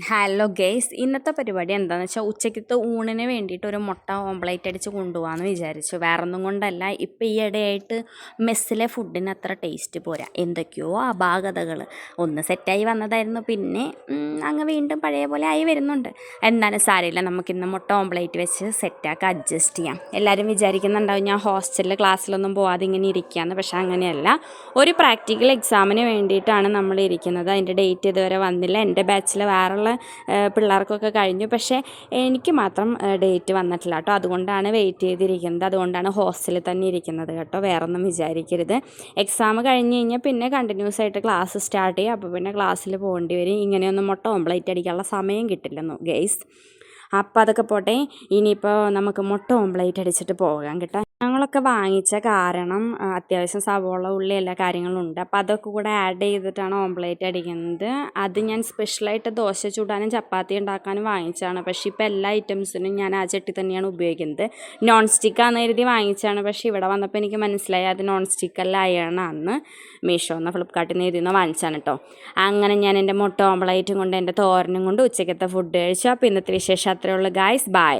Hello guys, ഇന്നത്തെ പരിപാടി എന്താണെന്ന് വെച്ചാൽ ഉച്ചയ്ക്കത്തെ ഊണിന് വേണ്ടിയിട്ട് ഒരു മുട്ട ഓംപ്ലേറ്റ് അടിച്ച് കൊണ്ടുപോകാമെന്ന് വിചാരിച്ചു. വേറൊന്നും കൊണ്ടല്ല, ഇപ്പം ഈ ഇടയായിട്ട് മെസ്സിലെ ഫുഡിന് അത്ര ടേസ്റ്റ് പോരാ, എന്തൊക്കെയോ അപാകതകൾ. ഒന്ന് സെറ്റായി വന്നതായിരുന്നു, പിന്നെ അങ്ങ് വീണ്ടും പഴയ പോലെ ആയി വരുന്നുണ്ട്. എന്നാലും സാരമില്ല, നമുക്കിന്ന് മുട്ട ഓംപ്ലേറ്റ് വെച്ച് സെറ്റാക്കി അഡ്ജസ്റ്റ് ചെയ്യാം. എല്ലാവരും വിചാരിക്കുന്നുണ്ടാവും ഞാൻ ഹോസ്റ്റലിൽ ക്ലാസ്സിലൊന്നും പോകാതെ ഇങ്ങനെ ഇരിക്കുകയെന്ന്. പക്ഷേ അങ്ങനെയല്ല, ഒരു പ്രാക്ടിക്കൽ എക്സാമിന് വേണ്ടിയിട്ടാണ് നമ്മൾ ഇരിക്കുന്നത്. അതിൻ്റെ ഡേറ്റ് ഇതുവരെ വന്നില്ല. എൻ്റെ ബാച്ചിൽ വേറെയുള്ള പിള്ളേർക്കൊക്കെ കഴിഞ്ഞു, പക്ഷേ എനിക്ക് മാത്രം ഡേറ്റ് വന്നിട്ടില്ല കേട്ടോ. അതുകൊണ്ടാണ് വെയിറ്റ് ചെയ്തിരിക്കുന്നത്, അതുകൊണ്ടാണ് ഹോസ്റ്റലിൽ തന്നെ ഇരിക്കുന്നത് കേട്ടോ. വേറൊന്നും വിചാരിക്കരുത്. എക്സാം കഴിഞ്ഞ് കഴിഞ്ഞാൽ പിന്നെ കണ്ടിന്യൂസ് ആയിട്ട് ക്ലാസ് സ്റ്റാർട്ട് ചെയ്യും. അപ്പോൾ പിന്നെ ക്ലാസ്സിൽ പോകേണ്ടി വരും. ഇങ്ങനെയൊന്നും മുട്ട ഓംപ്ലേറ്റ് അടിക്കാനുള്ള സമയം കിട്ടില്ലെന്നു ഗെയ്സ്. അപ്പോൾ അതൊക്കെ പോട്ടെ, ഇനിയിപ്പോൾ നമുക്ക് മുട്ട ഓംപ്ലേറ്റ് അടിച്ചിട്ട് പോകാം കേട്ടോ. ഞങ്ങളൊക്കെ വാങ്ങിച്ച കാരണം അത്യാവശ്യം സവോള, ഉള്ളി എല്ലാ കാര്യങ്ങളും ഉണ്ട്. അപ്പോൾ അതൊക്കെ കൂടെ ആഡ് ചെയ്തിട്ടാണ് ഓംപ്ലേറ്റ് അടിക്കുന്നത്. അത് ഞാൻ സ്പെഷ്യലായിട്ട് ദോശ ചുടാനും ചപ്പാത്തി ഉണ്ടാക്കാനും വാങ്ങിച്ചതാണ്. പക്ഷേ ഇപ്പോൾ എല്ലാ ഐറ്റംസിനും ഞാൻ ആ ചട്ടി തന്നെയാണ് ഉപയോഗിക്കുന്നത്. നോൺ സ്റ്റിക്കാന്ന് കരുതി വാങ്ങിച്ചതാണ്, പക്ഷേ ഇവിടെ വന്നപ്പോൾ എനിക്ക് മനസ്സിലായി അത് നോൺ സ്റ്റിക്കല്ല, അയണാന്ന്. മീഷോന്ന് ഫ്ലിപ്കാർട്ടിൽ നിന്ന് എഴുതിയെന്ന് വാങ്ങിച്ചാണ് കേട്ടോ. അങ്ങനെ ഞാൻ എൻ്റെ മുട്ട ഓംപ്ലേറ്റും കൊണ്ട് എൻ്റെ തോരനും കൊണ്ട് ഉച്ചയ്ക്കത്തെ ഫുഡ് കഴിച്ചു. അപ്പോൾ ഇന്നത്തെ വിശേഷം അത്രയേ ഉള്ളൂ ഗായ്സ്. ബൈ.